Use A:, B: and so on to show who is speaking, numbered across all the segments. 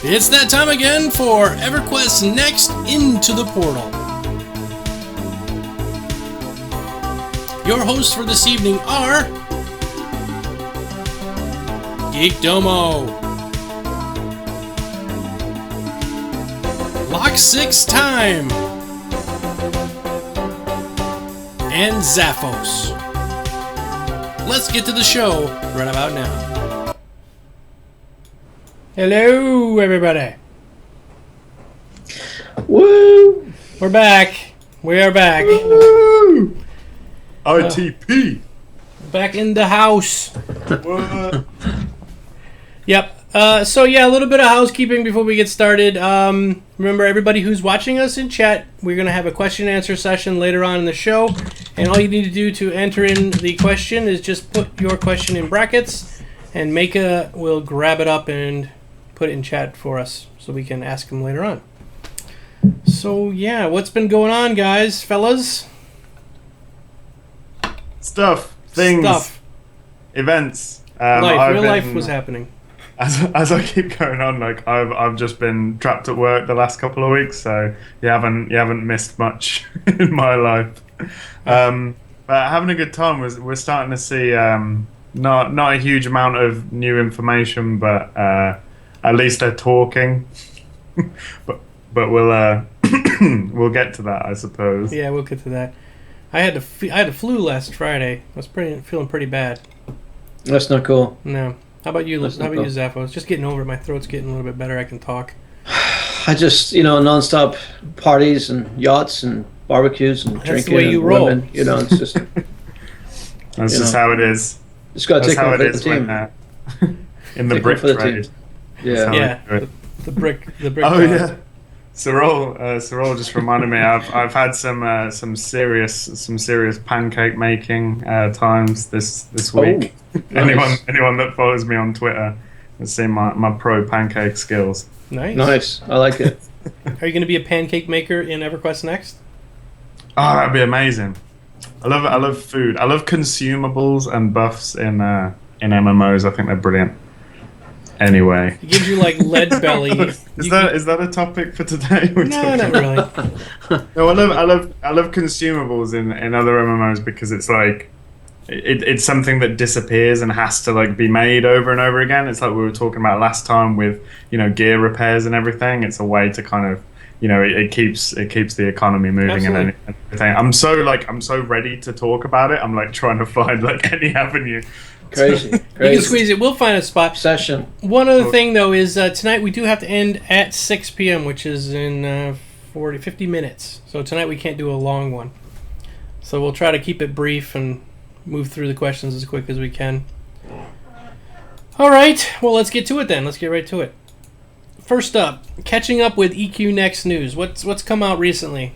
A: It's that time again for EverQuest Next Into the Portal. Your hosts for this evening are Geek Domo, Lock 6 Time, and Zaphos. Let's get to the show right about now. Hello, everybody.
B: Woo!
A: We're back. We are back.
B: Woo! ITP.
A: Back in the house.
B: What?
A: Yep. So yeah, a little bit of housekeeping before we get started. Remember, everybody who's watching us in chat, we're going to have a question and answer session later on in the show. And all you need to do to enter in the question is just put your question in brackets, and Maka will grab it up and put it in chat for us so we can ask them later on. So yeah, what's been going on, guys, fellas?
B: Stuff. Things. Events.
A: Real life was happening.
B: As I keep going on, like I've just been trapped at work the last couple of weeks, so you haven't missed much in my life. But having a good time. We're starting to see not a huge amount of new information, but at least they're talking. but we'll we'll get to that, I suppose.
A: Yeah, we'll get to that. I had a flu last Friday. I was feeling pretty bad.
C: That's not cool.
A: No. How about you, Zaphos? Just getting over it. My throat's getting a little bit better. I can talk.
C: I just, nonstop parties and yachts and barbecues and drinking.
A: That's the way you
C: and
A: roll.
C: Women. It's just...
B: That's just how it is.
C: Just got to take one for the team.
B: In the brick trade.
C: Yeah.
A: The brick.
B: Oh yeah. Cyril just reminded me. I've had some serious pancake making times this week.
C: Oh, nice.
B: Anyone that follows me on Twitter has seen my pro pancake skills.
C: Nice. I like it.
A: Are you going to be a pancake maker in EverQuest Next?
B: Oh, that'd be amazing. I love food. I love consumables and buffs in MMOs. I think they're brilliant. Anyway,
A: it gives you like lead belly.
B: Is that a topic for today?
A: No, not really.
B: No, I love consumables in other MMOs because it's like it's something that disappears and has to like be made over and over again. It's like we were talking about last time with gear repairs and everything. It's a way to kind of it keeps the economy moving.
A: Absolutely.
B: And everything. I'm so ready to talk about it. I'm like trying to find like any avenue.
C: Crazy.
A: You can squeeze it. We'll find a spot.
C: Session.
A: One other thing, though, is tonight we do have to end at 6 p.m., which is in 50 minutes. So tonight we can't do a long one. So we'll try to keep it brief and move through the questions as quick as we can. All right. Well, let's get to it then. Let's get right to it. First up, catching up with EQ Next news. What's come out recently?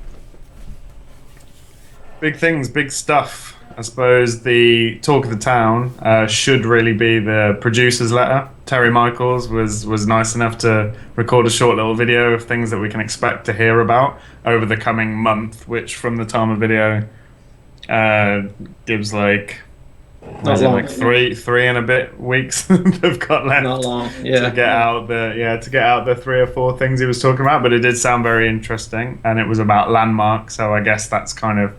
B: Big things, big stuff. I suppose the talk of the town should really be the producer's letter. Terry Michaels was nice enough to record a short little video of things that we can expect to hear about over the coming month, which from the time of video gives like three and a bit weeks they've got left.
C: Not long. Yeah.
B: To get out the 3 or 4 things he was talking about, but it did sound very interesting, and it was about Landmark, so I guess that's kind of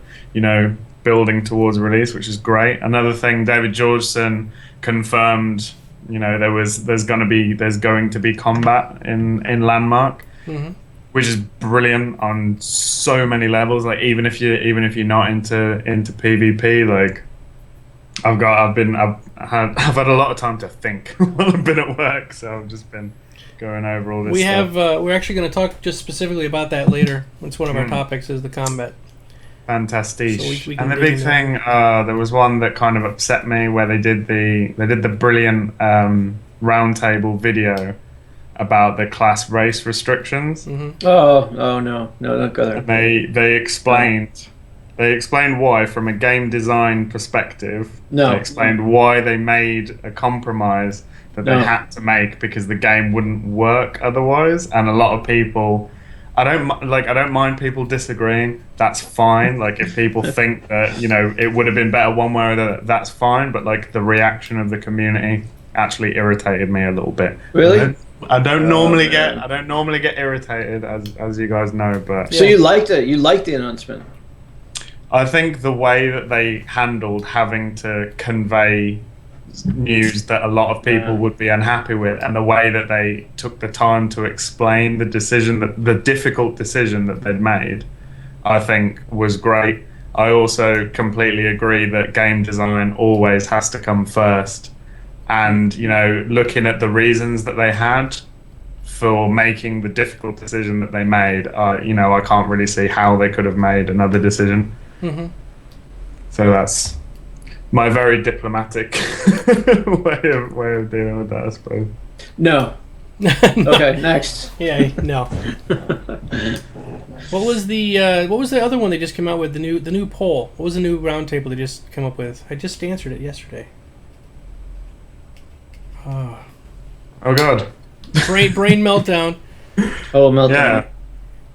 B: building towards release, which is great. Another thing, David Georgeson confirmed, there's going to be combat in Landmark, which is brilliant on so many levels. Like even if you're not into PvP, like I've had a lot of time to think while I've been at work, so I've just been going over all this.
A: We're actually going to talk just specifically about that later. It's one of our topics is the combat.
B: Fantastic.
A: So we
B: and the big thing, there was one that kind of upset me where they did the brilliant roundtable video about the class race restrictions.
A: Mm-hmm.
C: Oh no, don't go there.
B: And they explained why from a game design perspective.
C: No.
B: They explained why they made a compromise that they had to make because the game wouldn't work otherwise, and a lot of people. I don't mind people disagreeing. That's fine. Like if people think that it would have been better one way or the other, that's fine. But like the reaction of the community actually irritated me a little bit.
C: Really?
B: I don't normally
C: man.
B: get irritated, as you guys know, but
C: So you liked it? You liked the announcement?
B: I think the way that they handled having to convey news that a lot of people would be unhappy with, and the way that they took the time to explain the difficult decision that they'd made, I think was great. I also completely agree that game design always has to come first. And, looking at the reasons that they had for making the difficult decision that they made, I can't really see how they could have made another decision.
A: Mm-hmm.
B: So that's my very diplomatic way of dealing with that, I suppose.
C: No. Okay, next.
A: Yeah, no. What was the other one they just came out with? The new poll. What was the new roundtable they just came up with? I just answered it yesterday.
B: Oh God.
A: Brain meltdown.
C: Oh, meltdown.
B: Yeah.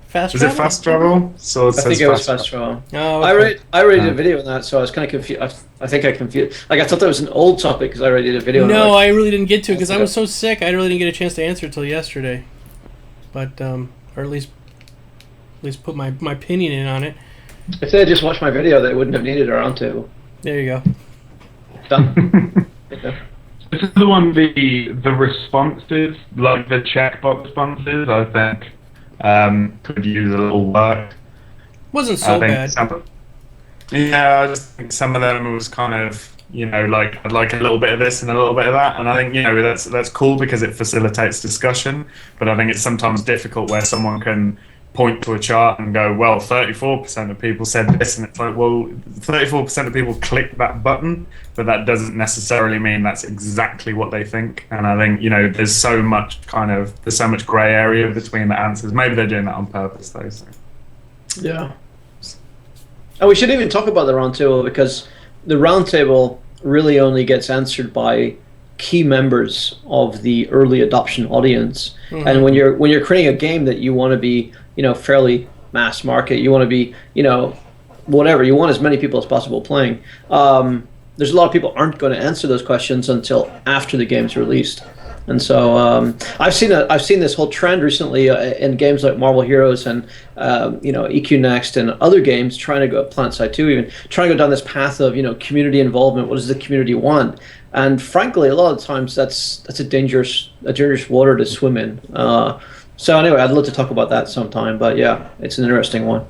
A: Fast
B: Is
A: travel?
B: it fast travel? So
C: I think it was fast travel.
A: Oh,
C: I already did a video on that, so I was kind of confused. I think I confused. Like I thought that was an old topic because I already did a video.
A: No,
C: on it.
A: I really didn't get to it because I was so sick. I really didn't get a chance to answer it till yesterday. But or at least put my opinion in on it.
C: If they had just watched my video, they wouldn't have needed a roundtable.
A: There you go.
C: Done. Yeah.
B: This is the one, the responses, like the checkbox responses, I think, could use a little work.
A: Wasn't so bad.
B: I just think some of them was kind of, like I'd like a little bit of this and a little bit of that, and I think that's cool because it facilitates discussion. But I think it's sometimes difficult where someone can point to a chart and go, well, 34% of people said this, and it's like, well, 34% of people clicked that button, but that doesn't necessarily mean that's exactly what they think. And I think there's so much grey area between the answers. Maybe they're doing that on purpose, though. So.
C: Yeah. And we shouldn't even talk about the roundtable because the roundtable really only gets answered by key members of the early adoption audience. Mm-hmm. And when you're creating a game that you want to be, fairly mass market, you want to be, whatever, you want as many people as possible playing. There's a lot of people aren't going to answer those questions until after the game's released. And so I've seen this whole trend recently in games like Marvel Heroes and EQ Next and other games trying to go, PlanetSide 2 even, trying to go down this path of community involvement. What does the community want? And frankly, a lot of times that's a dangerous water to swim in. So anyway, I'd love to talk about that sometime. But yeah, it's an interesting one.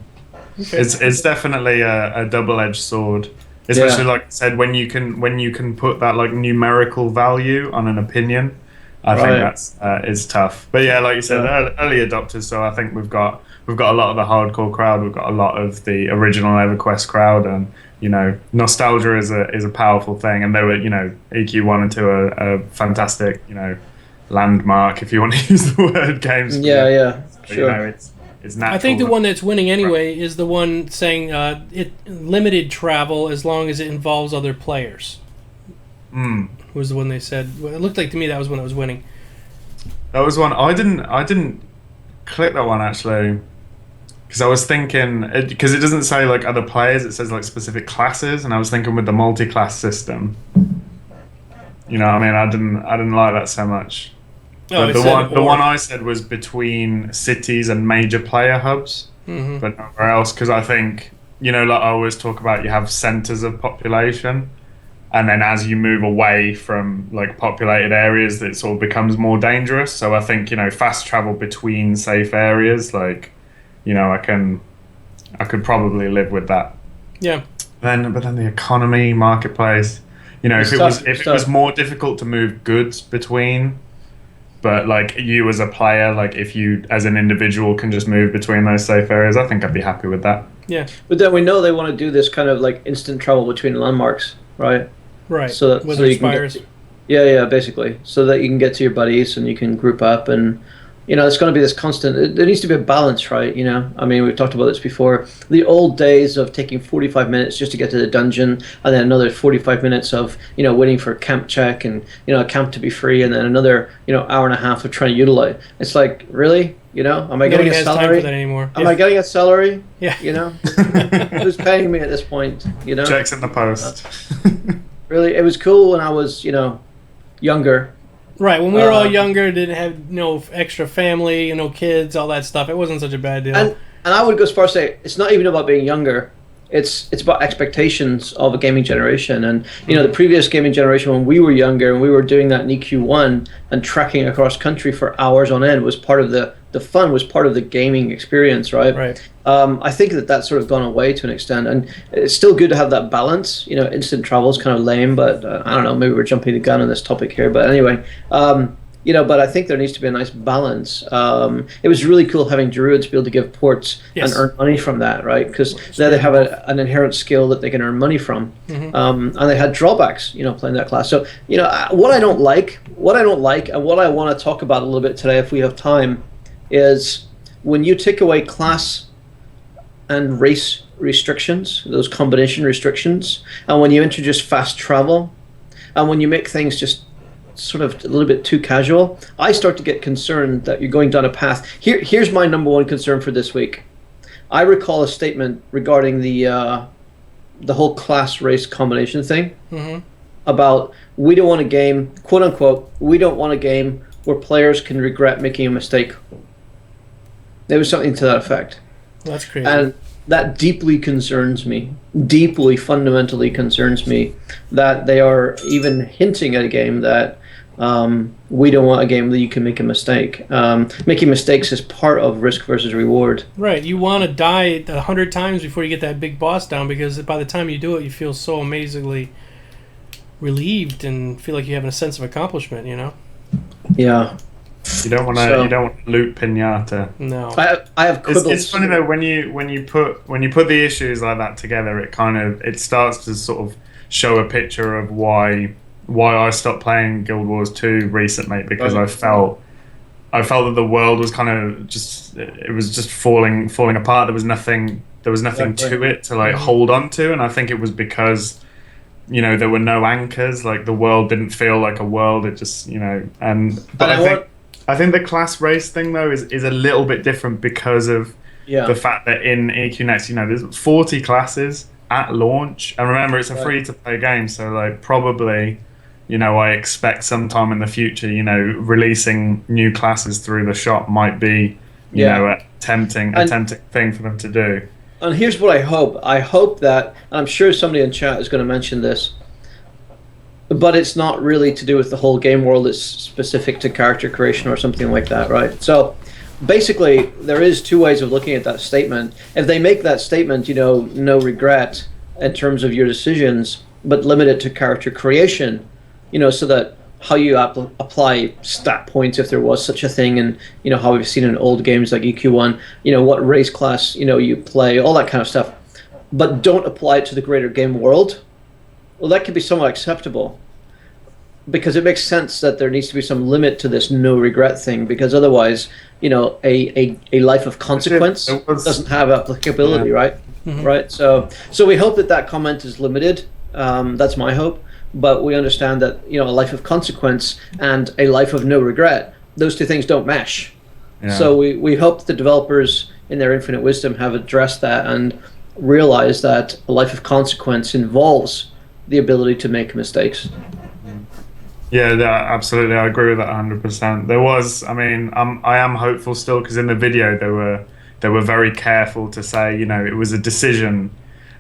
A: Okay.
B: It's definitely a double-edged sword. Especially like I said, when you can put that like numerical value on an opinion. I think that's is tough, but yeah, like you said, early adopters. So I think we've got a lot of the hardcore crowd. We've got a lot of the original EverQuest crowd, and nostalgia is a powerful thing. And they were, EQ 1 and 2 are a fantastic, landmark if you want to use the word games.
C: Yeah,
B: but,
C: sure.
B: It's natural.
A: I think the one that's winning anyway is the one saying it limited travel as long as it involves other players. Was the one they said. It looked like to me that was one that was winning.
B: That was one I didn't click that one actually, because I was thinking because it doesn't say like other players, it says like specific classes, and I was thinking with the multi-class system. I didn't like that so much.
A: Oh,
B: But the one I said was between cities and major player hubs, but nowhere else, because I think like I always talk about, you have centers of population. And then as you move away from like populated areas, it sort of becomes more dangerous. So I think, fast travel between safe areas, like, I could probably live with that.
A: Yeah.
B: But then the economy, marketplace, if it was more difficult to move goods between, but like you as a player, like if you as an individual can just move between those safe areas, I think I'd be happy with that.
A: Yeah.
C: But then we know they want to do this kind of like instant travel between landmarks, right?
A: Right.
C: So you can get basically, so that you can get to your buddies and you can group up, and it's going to be this constant. There needs to be a balance, right? I mean, we've talked about this before. The old days of taking 45 minutes just to get to the dungeon, and then another 45 minutes of waiting for a camp check and a camp to be free, and then another hour and a half of trying to utilize. It's like, really, am I getting a salary?
A: Time for that anymore.
C: Am I getting a salary?
A: Yeah.
C: Who's paying me at this point?
B: Checks in the post.
C: Really, it was cool when I was, younger.
A: Right, when we were all younger, didn't have no extra family, no kids, all that stuff. It wasn't such a bad deal.
C: And I would go as far as say it's not even about being younger. It's about expectations of a gaming generation. And the previous gaming generation, when we were younger and we were doing that in EQ1 and trekking across country for hours on end, was part of the fun, was part of the gaming experience, right?
A: Right.
C: I think that's sort of gone away to an extent, and it's still good to have that balance. Instant travel is kind of lame, but I don't know, maybe we're jumping the gun on this topic here. But anyway, but I think there needs to be a nice balance. It was really cool having druids be able to give ports and earn money from that, right? Because now they have an inherent skill that they can earn money from, and they had drawbacks, playing that class. So, what I don't like, and what I want to talk about a little bit today, if we have time, is when you take away class and race restrictions, those combination restrictions, and when you introduce fast travel, and when you make things just sort of a little bit too casual, I start to get concerned that you're going down a path. Here's my number one concern for this week. I recall a statement regarding the whole class race combination thing, about we don't want a game, quote unquote, we don't want a game where players can regret making a mistake. There was something to that effect.
A: That's crazy.
C: And that deeply concerns me, deeply, fundamentally concerns me, that they are even hinting at a game that we don't want a game that you can make a mistake. Making mistakes is part of risk versus reward.
A: Right. You want to die 100 times before you get that big boss down, because by the time you do it, you feel so amazingly relieved and feel like you have a sense of accomplishment,
C: Yeah.
B: You don't want to loot Pinata.
A: No.
C: I have quibbles.
B: It's funny though, when you put the issues like that together, it starts to sort of show a picture of why I stopped playing Guild Wars 2 recently, because I felt that the world was kind of just falling apart. There was nothing to it to hold on to, and I think it was because there were no anchors. Like, the world didn't feel like a world. It just I think the class race thing though is a little bit different because of the fact that in EQ Next, there's 40 classes at launch, and remember, it's a free to play game, so probably I expect sometime in the future, releasing new classes through the shop might be a tempting thing for them to do.
C: And here's what I hope. I hope that, and I'm sure somebody in chat is going to mention this, but it's not really to do with the whole game world. It's specific to character creation or something like that, right? So basically, there is two ways of looking at that statement. If they make that statement, no regret in terms of your decisions, but limit it to character creation, so that how you apply stat points, if there was such a thing, and how we've seen in old games like EQ1, what race class you play, all that kind of stuff, but don't apply it to the greater game world. Well, that could be somewhat acceptable, because it makes sense that there needs to be some limit to this no regret thing, because otherwise, a life of consequence doesn't have applicability, right? Right. So we hope that comment is limited. That's my hope. But we understand that a life of consequence and a life of no regret, those two things don't mesh. Yeah. So we hope the developers, in their infinite wisdom, have addressed that and realize that a life of consequence involves the ability to make mistakes.
B: Yeah, absolutely. I agree with that 100%. There was, I am hopeful still, because in the video they were very careful to say, it was a decision.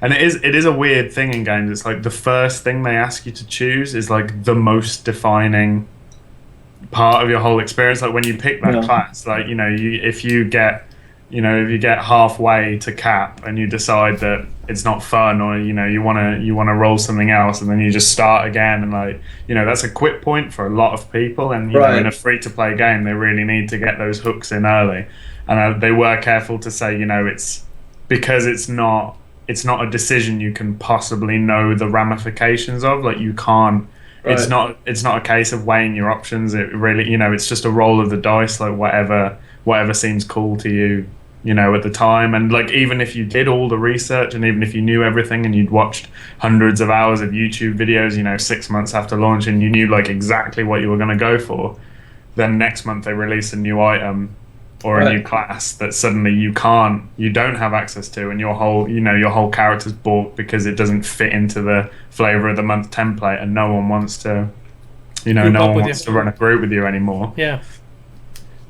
B: And it is a weird thing in games. It's like the first thing they ask you to choose is like the most defining part of your whole experience. Like when you pick that class, like if you get halfway to cap and you decide that it's not fun, or you want to roll something else, and then you just start again, and that's a quit point for a lot of people. And in a free to play game, they really need to get those hooks in early. And they were careful to say, it's because it's not a decision you can possibly know the ramifications of. Like, you can't. Right. It's not a case of weighing your options. It really, it's just a roll of the dice. Like whatever seems cool to you, at the time. And like, even if you did all the research, and even if you knew everything, and you'd watched hundreds of hours of YouTube videos, 6 months after launch, and you knew like exactly what you were going to go for, then next month they release a new item or a new class that suddenly you don't have access to, and your whole character's bought because it doesn't fit into the flavor of the month template, and no one wants to You know,
A: Group
B: no
A: up
B: one
A: with
B: wants
A: you.
B: to run a group with you anymore.
A: Yeah.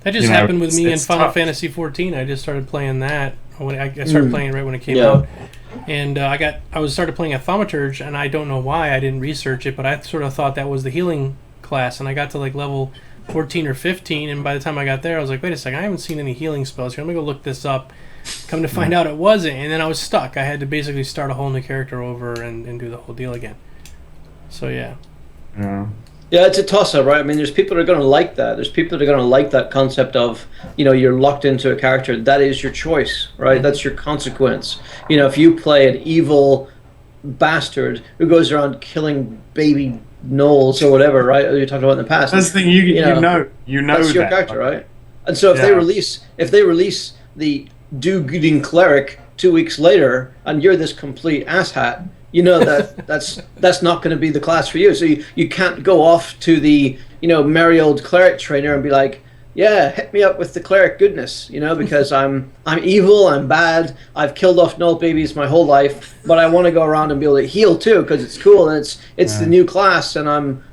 A: That just
B: You know,
A: happened with me in
B: it's
A: Final
B: tough.
A: Fantasy 14. I just started playing that. When I started playing it right when it came
C: Yeah.
A: out, and started playing a Thaumaturge, and I don't know why I didn't research it, but I sort of thought that was the healing class, and I got to like level 14 or 15, and by the time I got there, I was like, wait a second, I haven't seen any healing spells here. I'm gonna go look this up. Come to find out, it wasn't, and then I was stuck. I had to basically start a whole new character over and do the whole deal again. So yeah.
B: Yeah.
C: Yeah, it's a toss-up, right? I mean, there's people that are going to like that. There's people that are going to like that concept of, you're locked into a character. That is your choice, right? That's your consequence. If you play an evil bastard who goes around killing baby gnolls or whatever, right? You talked about in the past.
B: That's the thing. You know
C: that's your
B: that.
C: character, right? And so if they release the do-gooding cleric 2 weeks later, and you're this complete asshat, that's not going to be the class for you. So you can't go off to the merry old cleric trainer and be like, yeah, hit me up with the cleric goodness, because I'm evil, I'm bad, I've killed off null babies my whole life, but I want to go around and be able to heal too because it's cool and it's the new class, and I'm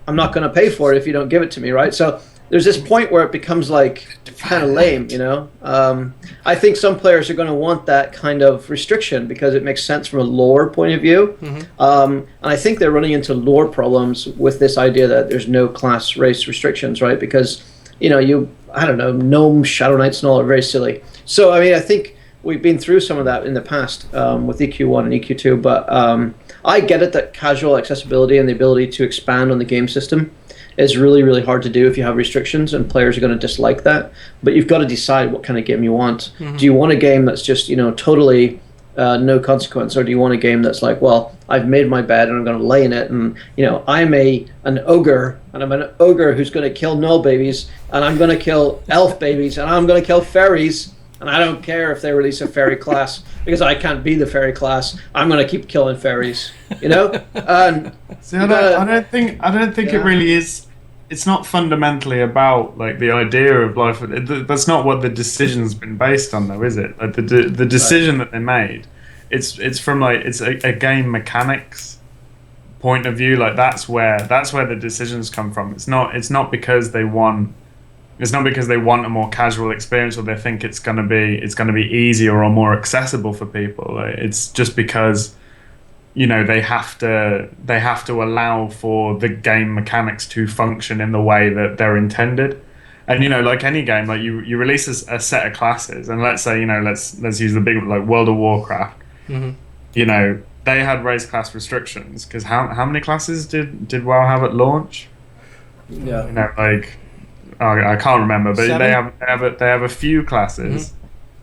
C: not going to pay for it if you don't give it to me, right? So there's this point where it becomes like kind of lame, I think some players are going to want that kind of restriction because it makes sense from a lore point of view. And I think they're running into lore problems with this idea that there's no class race restrictions, right? Because, I don't know, Gnome, Shadow Knights and all are very silly. So, I mean, I think we've been through some of that in the past with EQ1 and EQ2, but I get it that casual accessibility and the ability to expand on the game system is really, really hard to do if you have restrictions, and players are going to dislike that. But you've got to decide what kind of game you want. Do you want a game that's just, totally no consequence, or do you want a game that's like, well, I've made my bed and I'm going to lay in it, and I'm an ogre, and I'm an ogre who's going to kill null babies, and I'm going to kill elf babies, and I'm going to kill fairies, and I don't care if they release a fairy class because I can't be the fairy class. I'm going to keep killing fairies, And
B: See, I don't think it really is. It's not fundamentally about like the idea of life. That's not what the decision's been based on, though, is it? Like the decision that they made, it's from like it's a game mechanics point of view. Like that's where the decisions come from. It's not because they want. It's not because they want a more casual experience or they think it's gonna be easier or more accessible for people. Like, it's just because they have to allow for the game mechanics to function in the way that they're intended. And like any game, like you release a set of classes, and let's say let's use the big like World of Warcraft. They had race class restrictions because how many classes did WoW have at launch?
C: Yeah.
B: I can't remember, but
A: 7?
B: they have a few classes.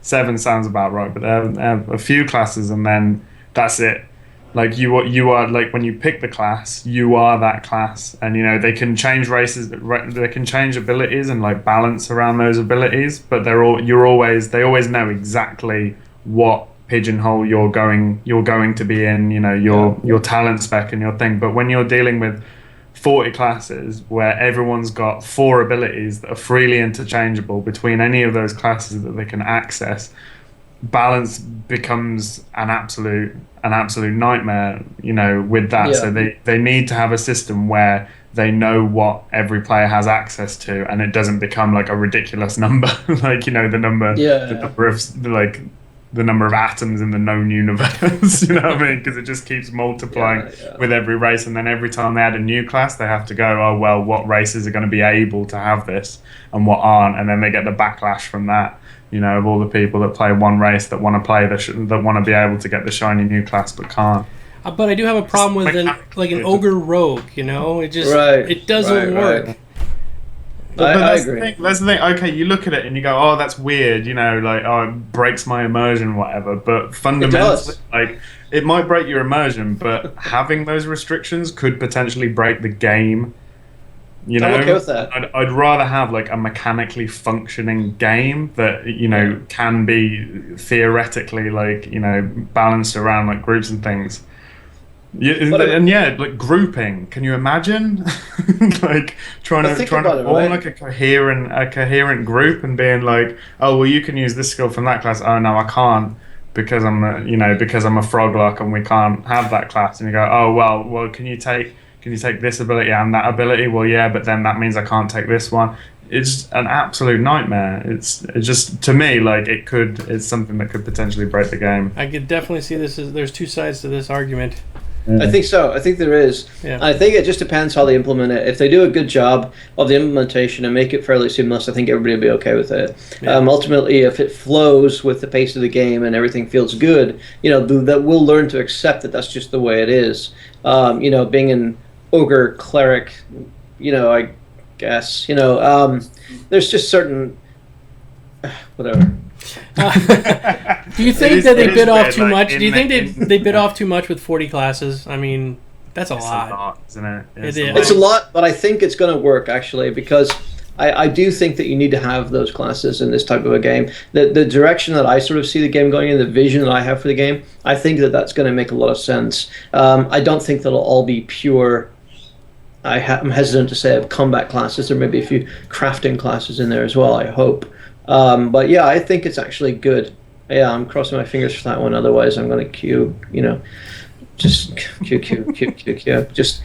B: 7 sounds about right, but they have a few classes, and then that's it. Like you are like when you pick the class, you are that class, and they can change races, they can change abilities and like balance around those abilities, but they always know exactly what pigeonhole you're going to be in, your talent spec and your thing. But when you're dealing with 40 classes where everyone's got 4 abilities that are freely interchangeable between any of those classes that they can access, balance becomes an absolute nightmare, with that. So they need to have a system where they know what every player has access to, and it doesn't become like a ridiculous number, like the number of the number of atoms in the known universe. You know what I mean? Because it just keeps multiplying with every race, and then every time they add a new class, they have to go, oh well, what races are going to be able to have this and what aren't, and then they get the backlash from that. Of all the people that play one race that want to play that want to be able to get the shiny new class but can't.
A: But I do have a problem with an ogre rogue. It just it doesn't work.
C: Right.
B: But
C: I
B: that's
C: agree.
B: The thing. That's the thing. Okay, you look at it and you go, "Oh, that's weird." It breaks my immersion, whatever. But fundamentally, it might break your immersion, but having those restrictions could potentially break the game. I'm
C: okay with that.
B: I'd rather have like a mechanically functioning game that can be theoretically balanced around like groups and things. Like grouping. Can you imagine like trying to form like a coherent group and being like, oh well, you can use this skill from that class. Oh no, I can't because I'm a froglock and we can't have that class. And you go, oh well, can can you take this ability and that ability? Well, yeah, but then that means I can't take this one. It's an absolute nightmare. It's just, to me, like, it's something that could potentially break the game.
A: I could definitely see this as there's two sides to this argument.
C: I think so. I think there is.
A: Yeah.
C: I think it just depends how they implement it. If they do a good job of the implementation and make it fairly seamless, I think everybody will be okay with it.
A: Yeah.
C: Ultimately, if it flows with the pace of the game and everything feels good, that we'll learn to accept that that's just the way it is. Being an ogre cleric, I guess, there's just certain whatever.
A: Do you think that they bit off too much? Do you think they bit off too much with 40 classes? I mean, that's a lot,
B: isn't it?
C: It's a lot, but I think it's going to work, actually, because I do think that you need to have those classes in this type of a game. The direction that I sort of see the game going in, the vision that I have for the game, I think that that's going to make a lot of sense. I don't think that it'll all be pure. I'm hesitant to say combat classes. There may be a few crafting classes in there as well, I hope. But yeah, I think it's actually good. Yeah, I'm crossing my fingers for that one. Otherwise, I'm going to queue, just queue. Just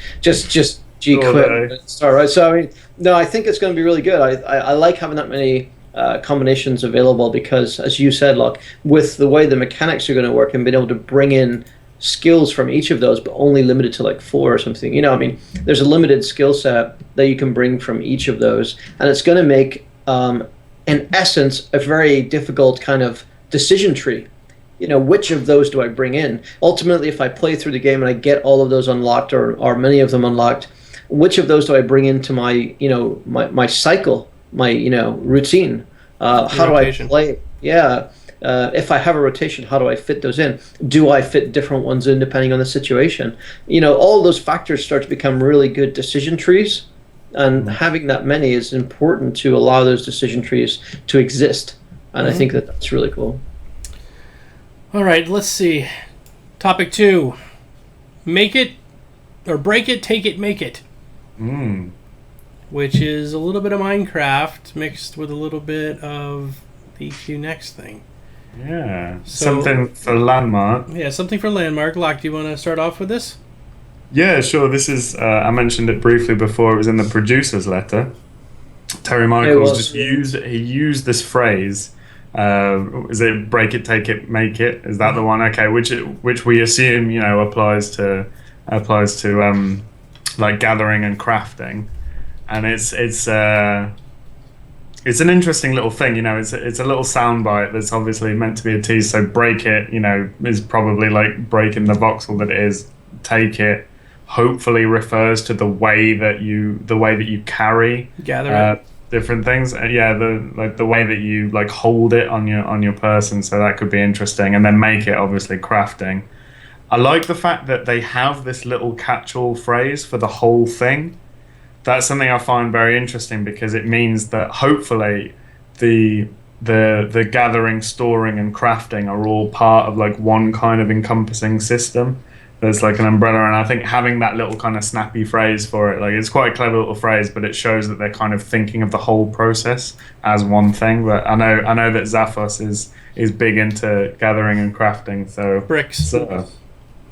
C: G quit. All right. So, I mean, no, I think it's going to be really good. I like having that many combinations available because, as you said, Locke, with the way the mechanics are going to work and being able to bring in skills from each of those, but only limited to like 4 or something. I mean, there's a limited skill set that you can bring from each of those, and it's going to make, in essence, a very difficult kind of decision tree. Which of those do I bring in? Ultimately, if I play through the game and I get all of those unlocked or many of them unlocked, which of those do I bring into my, my cycle, my, routine? How do I play? Yeah. If I have a rotation, how do I fit those in? Do I fit different ones in depending on the situation? All those factors start to become really good decision trees. And having that many is important to allow those decision trees to exist. And I think that that's really cool.
A: All right, let's see. Topic 2. Make it, or break it, take it, make it. Which is a little bit of Minecraft mixed with a little bit of the EQ Next thing.
B: Yeah, something for Landmark.
A: Yeah, something for Landmark. Locke, do you want to start off with this?
B: Yeah, sure. This is, I mentioned it briefly before, it was in the producer's letter. Terry Michaels used this phrase, is it break it, take it, make it? Is that the one? Okay, which we assume, applies to like gathering and crafting. And it's an interesting little thing, it's a little soundbite that's obviously meant to be a tease. So break it, is probably like breaking the voxel that it is. Take it hopefully refers to the way that you carry
A: gather
B: different things. The way that you like hold it on your person. So that could be interesting. And then make it, obviously crafting. I like the fact that they have this little catch-all phrase for the whole thing. That's something I find very interesting because it means that hopefully the gathering, storing, and crafting are all part of like one kind of encompassing system. There's like an umbrella, and I think having that little kind of snappy phrase for it, like it's quite a clever little phrase, but it shows that they're kind of thinking of the whole process as one thing. But I know that Zaphos is big into gathering and crafting. So
A: bricks.
B: So,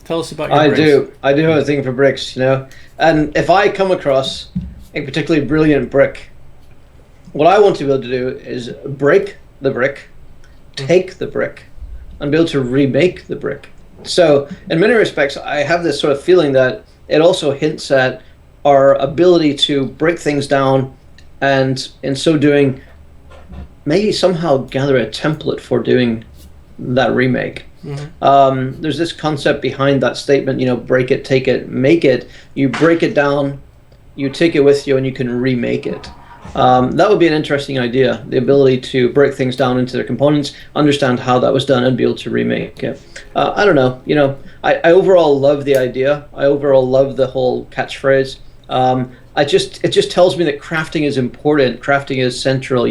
A: tell us about your bricks.
C: I do have a thing for bricks, and if I come across a particularly brilliant brick, what I want to be able to do is break the brick, take the brick, and be able to remake the brick. So in many respects, I have this sort of feeling that it also hints at our ability to break things down and in so doing maybe somehow gather a template for doing that remake. There's this concept behind that statement, break it, take it, make it. You break it down, you take it with you, and you can remake it. That would be an interesting idea, the ability to break things down into their components, understand how that was done, and be able to remake it. I don't know. I overall love the idea. I overall love the whole catchphrase. It just tells me that crafting is important. Crafting is central.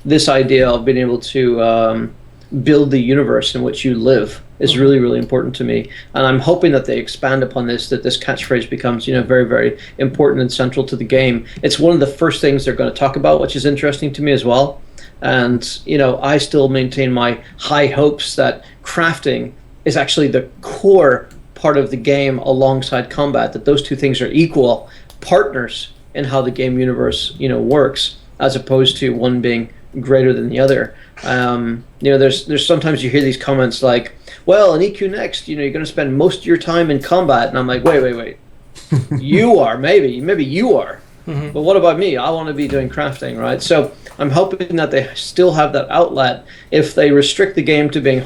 C: This idea of being able to build the universe in which you live is really, really important to me. And I'm hoping that they expand upon this, that this catchphrase becomes, very, very important and central to the game. It's one of the first things they're going to talk about, which is interesting to me as well. And, I still maintain my high hopes that crafting is actually the core part of the game alongside combat, that those two things are equal partners in how the game universe, works, as opposed to one being greater than the other. There's sometimes you hear these comments like, well, in EQ Next, you're going to spend most of your time in combat, and I'm like, wait. You are, maybe you are. Mm-hmm. But what about me? I want to be doing crafting, right? So I'm hoping that they still have that outlet. If they restrict the game to being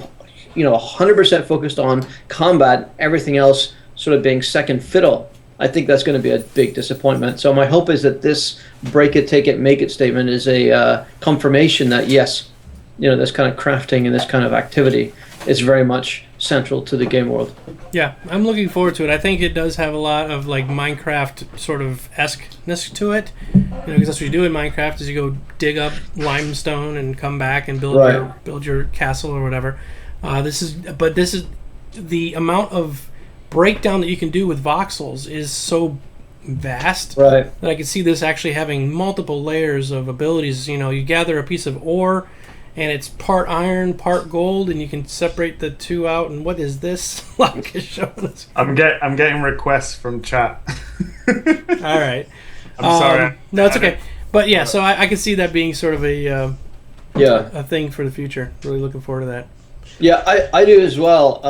C: 100% focused on combat, everything else sort of being second fiddle, I think that's going to be a big disappointment. So my hope is that this break it, take it, make it statement is a confirmation that yes, this kind of crafting and this kind of activity is very much central to the game world.
A: Yeah, I'm looking forward to it. I think it does have a lot of like Minecraft sort of esque-ness to it. Because that's what you do in Minecraft is you go dig up limestone and come back and build your castle or whatever. This is the amount of breakdown that you can do with voxels is so vast that I can see this actually having multiple layers of abilities. You gather a piece of ore and it's part iron, part gold, and you can separate the two out. And what is this? Like is showing us.
B: I'm getting requests from chat.
A: All right.
B: I'm sorry.
A: No, it's okay. But yeah, so I can see that being sort of a thing for the future. Really looking forward to that.
C: Yeah, I do as well.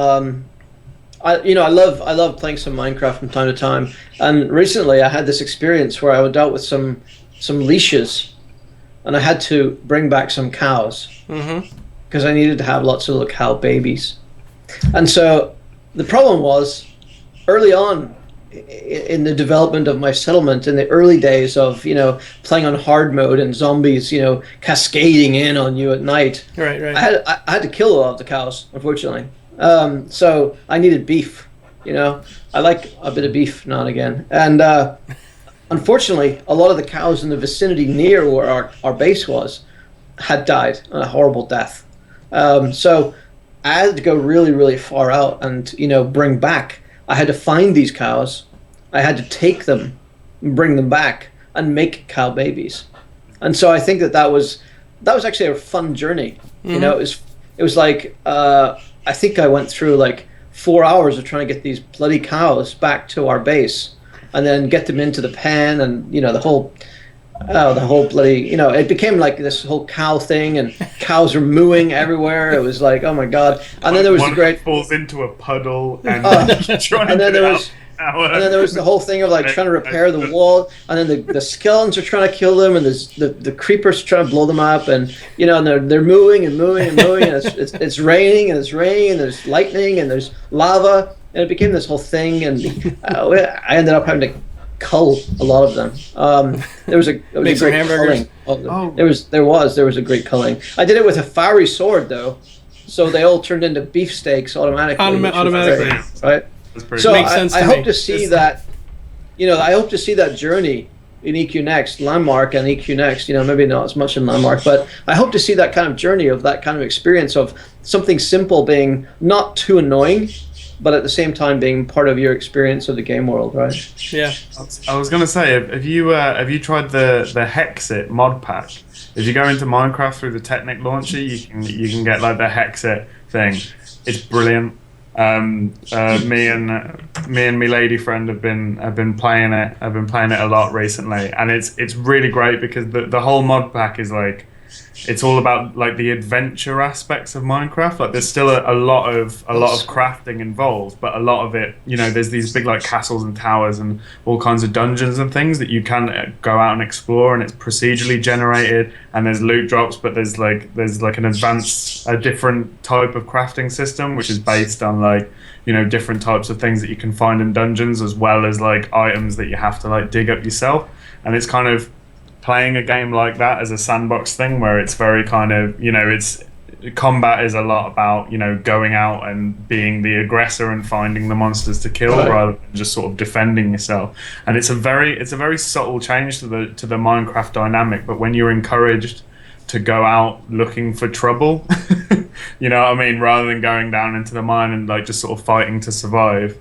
C: I love playing some Minecraft from time to time, and recently I had this experience where I dealt with some leashes, and I had to bring back some cows because I needed to have lots of little cow babies. And so the problem was, early on in the development of my settlement, in the early days of playing on hard mode and zombies cascading in on you at night,
A: right.
C: I had to kill a lot of the cows, unfortunately. So I needed beef. I like a bit of beef now and again, and unfortunately, a lot of the cows in the vicinity near where our base was had died a horrible death. So I had to go really, really far out and bring back. I had to find these cows. I had to take them, bring them back, and make cow babies. And so I think that was actually a fun journey. It was like I think I went through like 4 hours of trying to get these bloody cows back to our base, and then get them into the pen, and the whole bloody it became like this whole cow thing, and cows were mooing everywhere. It was like, oh my god! And then there was
B: one
C: the great
B: falls into a puddle, and
C: and then there was the whole thing of like trying to repair the wall, and then the skeletons are trying to kill them, and the creepers are trying to blow them up, and and they're mooing and mooing and mooing, and it's raining and there's lightning and there's lava, and it became this whole thing, and I ended up having to cull a lot of them. There was a great culling. There was a great culling. I did it with a fiery sword though, so they all turned into beefsteaks automatically.
A: Automatically,
C: right? So I hope to see that. I hope to see that journey in EQ Next, Landmark and EQ Next. Maybe not as much in Landmark, but I hope to see that kind of journey of that kind of experience of something simple being not too annoying, but at the same time being part of your experience of the game world, right?
A: Yeah.
B: I was gonna say, have you tried the Hexit mod pack? If you go into Minecraft through the Technic launcher, you can get like the Hexit thing. It's brilliant. Me and my lady friend have been playing it. I've been playing it a lot recently, and it's really great because the whole mod pack is like, it's all about like the adventure aspects of Minecraft. Like there's still a lot of crafting involved, but a lot of it, there's these big like castles and towers and all kinds of dungeons and things that you can go out and explore, and it's procedurally generated, and there's loot drops, but there's like a different type of crafting system which is based on like different types of things that you can find in dungeons, as well as like items that you have to like dig up yourself. And it's kind of playing a game like that as a sandbox thing, where it's very kind of it's combat is a lot about going out and being the aggressor and finding the monsters to kill, rather than just sort of defending yourself. And it's a very subtle change to the Minecraft dynamic, but when you're encouraged to go out looking for trouble, rather than going down into the mine and like just sort of fighting to survive,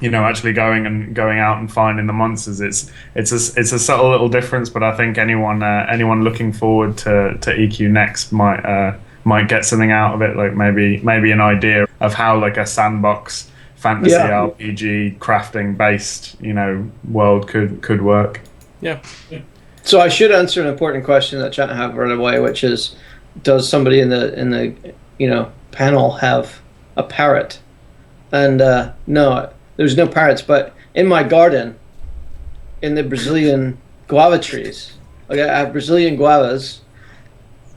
B: actually going out and finding the monsters. It's a subtle little difference, but I think anyone looking forward to EQ Next might get something out of it, like maybe an idea of how like a sandbox fantasy
C: Yeah.
B: RPG crafting based, world could work.
A: Yeah.
C: So I should answer an important question that chat have right away, which is, does somebody in the panel have a parrot? And no, there's no parrots. But in my garden, in the Brazilian guava trees, okay, I have Brazilian guavas.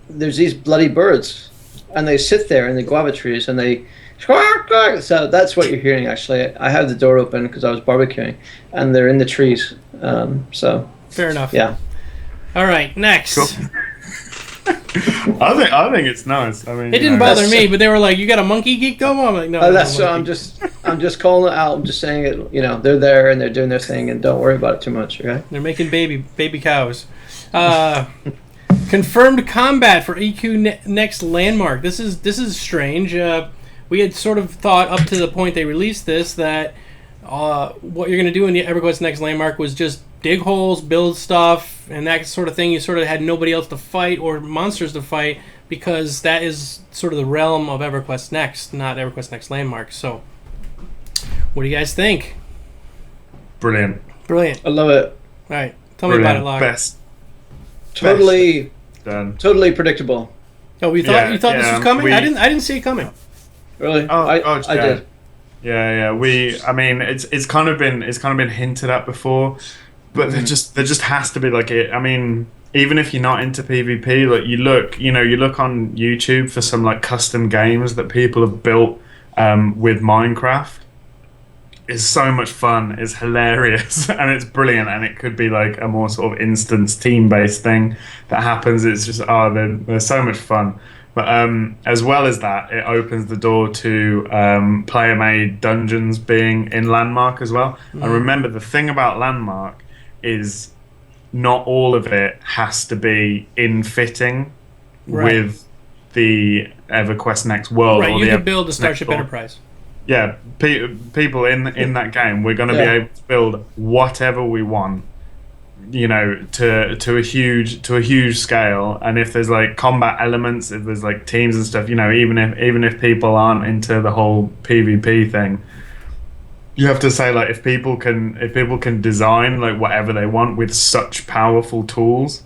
C: There's these bloody birds, and they sit there in the guava trees, and they. So that's what you're hearing. Actually, I have the door open because I was barbecuing, and they're in the trees. So
A: Fair enough.
C: yeah.
A: All right, next.
B: Cool. I think it's nice. I mean,
A: It didn't bother me, but they were like, "You got a monkey geek dome?" I'm like, "No."
C: That's
A: no
C: so
A: monkey.
C: I'm just calling it out. I'm just saying it. They're there and they're doing their thing, and don't worry about it too much. Okay.
A: They're making baby cows. Confirmed combat for EQ Next Landmark. This is strange. We had sort of thought up to the point they released this that what you're going to do in the EverQuest Next Landmark was just dig holes, build stuff, and that sort of thing. You sort of had nobody else to fight or monsters to fight because that is sort of the realm of EverQuest Next, not EverQuest Next Landmark. So, what do you guys think?
B: Brilliant.
A: Brilliant.
C: I love it.
A: All right, tell me about it, Locke.
B: Best
C: Totally,
B: done.
C: totally predictable.
A: Oh, you thought this was coming? I didn't see it coming.
C: Really?
B: Oh,
C: I
B: God, yeah.
C: did.
B: Yeah. I mean, it's kind of been hinted at before, but there just has to be like it. I mean, even if you're not into PvP, like you look on YouTube for some like custom games that people have built with Minecraft. It's so much fun. It's hilarious and it's brilliant. And it could be like a more sort of instance team-based thing that happens. It's just they're so much fun. But as well as that, it opens the door to player-made dungeons being in Landmark as well. And remember, the thing about Landmark is not all of it has to be in fitting with the EverQuest Next world.
A: Right,
B: or
A: you
B: the
A: could build a Starship
B: world.
A: Enterprise.
B: Yeah, people in that game, we're going to be able to build whatever we want, to a huge scale. And if there's like combat elements, if there's like teams and stuff, even if people aren't into the whole PvP thing, you have to say like if people can design like whatever they want with such powerful tools.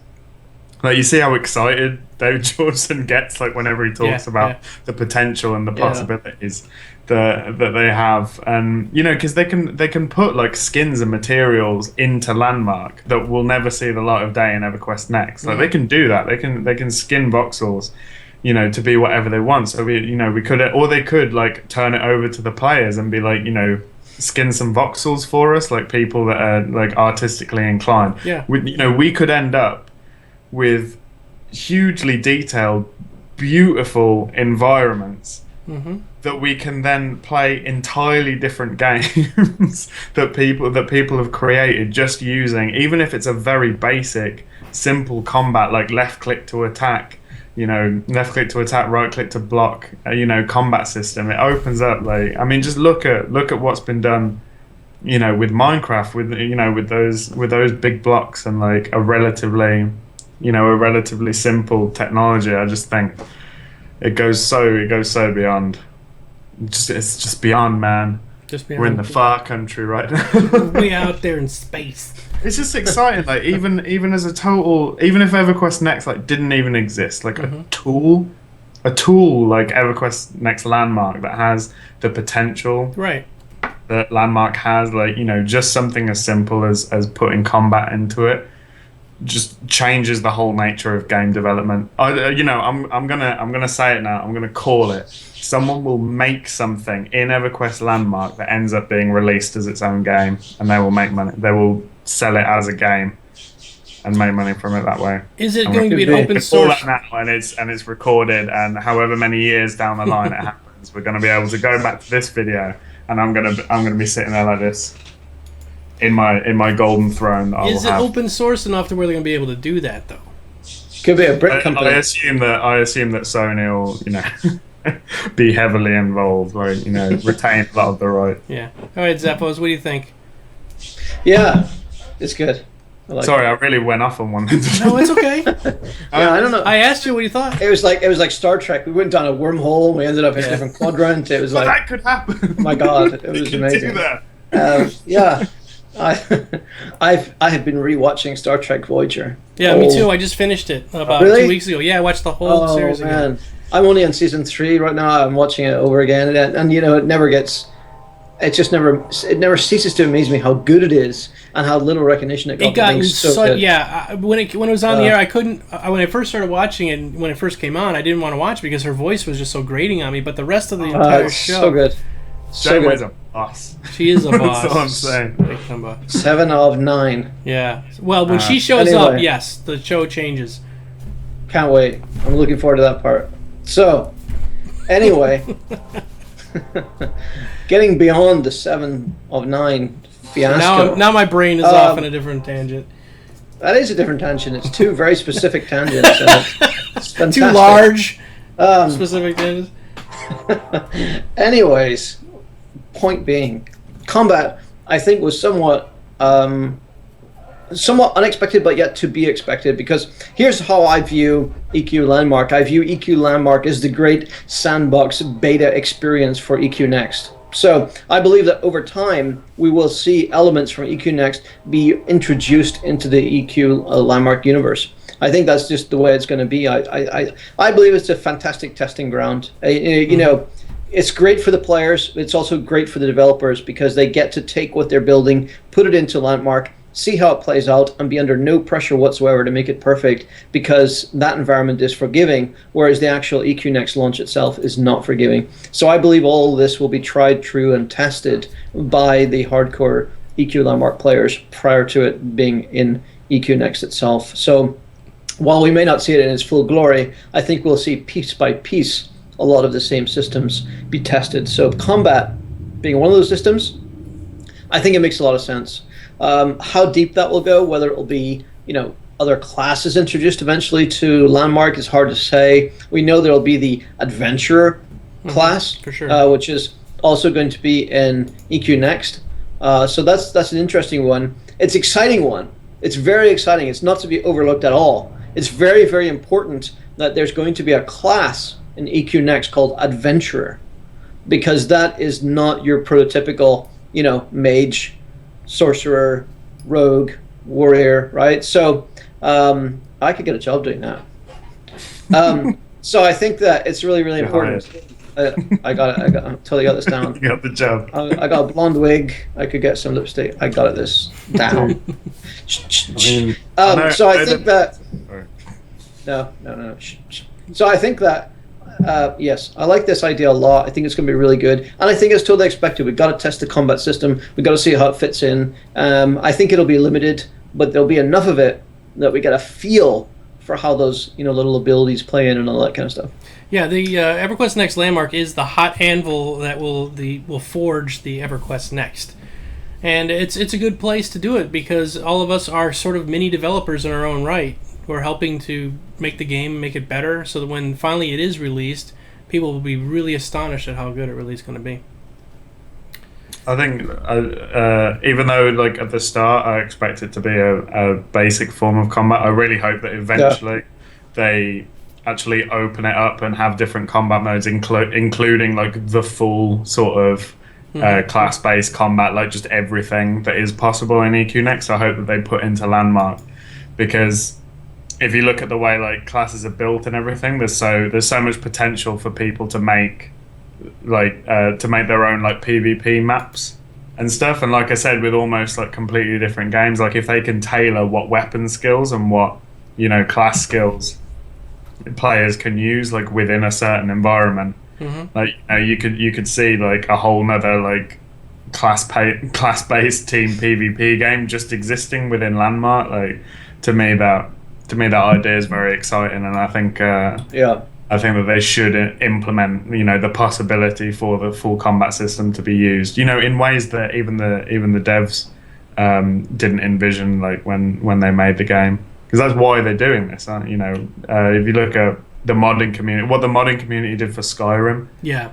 B: Like you see how excited David Georgeson gets like whenever he talks about the potential and the possibilities that they have, and because they can put like skins and materials into Landmark that will never see the light of day in EverQuest Next. Like they can do that. They can skin voxels, to be whatever they want. So we could, or they could like turn it over to the players and be like skin some voxels for us, like people that are like artistically inclined.
A: Yeah,
B: we could end up with hugely detailed, beautiful environments that we can then play entirely different games that people have created just using, even if it's a very basic, simple combat like left click to attack, left click to attack, right click to block, combat system. It opens up just look at what's been done, with Minecraft, with those big blocks and like a relatively simple technology. I just think it goes so beyond. It's just beyond, man. We're in the far country right now.
A: We out there in space.
B: It's just exciting. Like even as a total, even if EverQuest Next like didn't even exist, like a tool like EverQuest Next Landmark that has the potential that Landmark has, like just something as simple as putting combat into it, just changes the whole nature of game development. I'm gonna say it now. I'm gonna call it. Someone will make something in EverQuest Landmark that ends up being released as its own game, and they will make money. They will sell it as a game and make money from it that way.
A: Is it going to be an open source?
B: Now, and it's recorded, and however many years down the line it happens, we're going to be able to go back to this video, and I'm gonna be sitting there like this. In my golden throne.
A: Is it open source enough to where they're going to be able to do that though?
C: Could be a brick company.
B: I assume that Sony will be heavily involved, like retain a lot of the right.
A: Yeah. All right, Zephos, what do you think?
C: Yeah, it's good.
B: Sorry, I really went off on one.
A: No, it's okay.
C: Yeah, I don't know.
A: I asked you what you thought.
C: It was like Star Trek. We went down a wormhole. And we ended up in a different quadrant. It was
B: But
C: like,
B: that could happen.
C: oh my God, it was
B: You can
C: amazing.
B: do that.
C: Yeah, I have been rewatching Star Trek Voyager.
A: Yeah, me too. I just finished it about
C: Really?
A: 2 weeks ago. Yeah, I watched the whole
C: Oh
A: series
C: man,
A: again.
C: I'm only on season 3 right now. I'm watching it over again, and you know, it never ceases to amaze me how good it is and how little recognition it got.
A: It got
C: for being so good.
A: yeah. When it was on the air, I couldn't. When I first started watching it, when it first came on, I didn't want to watch because her voice was just so grating on me. But the rest of the entire
C: It's
A: show,
C: so good, so
B: Janeway's
C: good.
B: a boss.
A: she is a boss.
B: That's all I'm saying.
A: Big time boss.
C: 7 of 9.
A: Yeah. Well, when she shows up,
C: anyway.
A: yes, the show changes.
C: Can't wait. I'm looking forward to that part. So, anyway, getting beyond the 7 of 9 fiasco.
A: Now my brain is off on a different tangent.
C: That is a different tangent. It's 2 very specific tangents. And it's fantastic.
A: Too large.
C: Um,
A: Specific tangents.
C: anyways, point being, combat I think was somewhat unexpected, but yet to be expected. Because here's how I view EQ Landmark. I view EQ Landmark as the great sandbox beta experience for EQ Next. So I believe that over time we will see elements from EQ Next be introduced into the EQ Landmark universe. I think that's just the way it's going to be. I believe it's a fantastic testing ground. You know, it's great for the players. It's also great for the developers because they get to take what they're building, put it into Landmark, see how it plays out, and be under no pressure whatsoever to make it perfect because that environment is forgiving, whereas the actual EQ Next launch itself is not forgiving. So I believe all of this will be tried, true, and tested by the hardcore EQ Landmark players prior to it being in EQ Next itself. So while we may not see it in its full glory, I think we'll see piece by piece a lot of the same systems be tested. So combat being one of those systems, I think it makes a lot of sense. How deep that will go, whether it will be, you know, other classes introduced eventually to Landmark is hard to say. We know there will be the Adventurer class,
A: for sure.
C: which is also going to be in EQ Next. So that's an interesting one. It's an exciting one. It's very exciting. It's not to be overlooked at all. It's very, very important that there's going to be a class in EQ Next called Adventurer, because that is not your prototypical, you know, mage, sorcerer, rogue, warrior, right? So I could get a job doing that. So I think that it's really, really important. I totally got this down.
B: You got the job.
C: I got a blonde wig. I could get some lipstick. I got this down. So I think that.
B: Sorry.
C: No. So I think that. Yes, I like this idea a lot. I think it's going to be really good, and I think it's totally expected. We've got to test the combat system. We've got to see how it fits in. I think it'll be limited, but there'll be enough of it that we get a feel for how those, you know, little abilities play in and all that kind of stuff.
A: Yeah, the EverQuest Next Landmark is the hot anvil that will forge the EverQuest Next, and it's a good place to do it because all of us are sort of mini developers in our own right. We're helping to make the game, make it better, so that when finally it is released, people will be really astonished at how good it really is going to be.
B: I think even though, like, at the start I expect it to be a basic form of combat, I really hope that eventually they actually open it up and have different combat modes, including like the full sort of class-based combat, like just everything that is possible in EQ Next. I hope that they put into Landmark, because if you look at the way like classes are built and everything, there's so much potential for people to make their own like PvP maps and stuff. And like I said, with almost like completely different games, like if they can tailor what weapon skills and what, you know, class skills players can use like within a certain environment, like, you know, you could see like a whole nother like class-based team PvP game just existing within Landmark. Like to me that idea is very exciting, and I think I think that they should implement, you know, the possibility for the full combat system to be used, you know, in ways that even the devs didn't envision, like when they made the game, because that's why they're doing this. You know, if you look at the modding community, what the modding community did for Skyrim,
A: Yeah.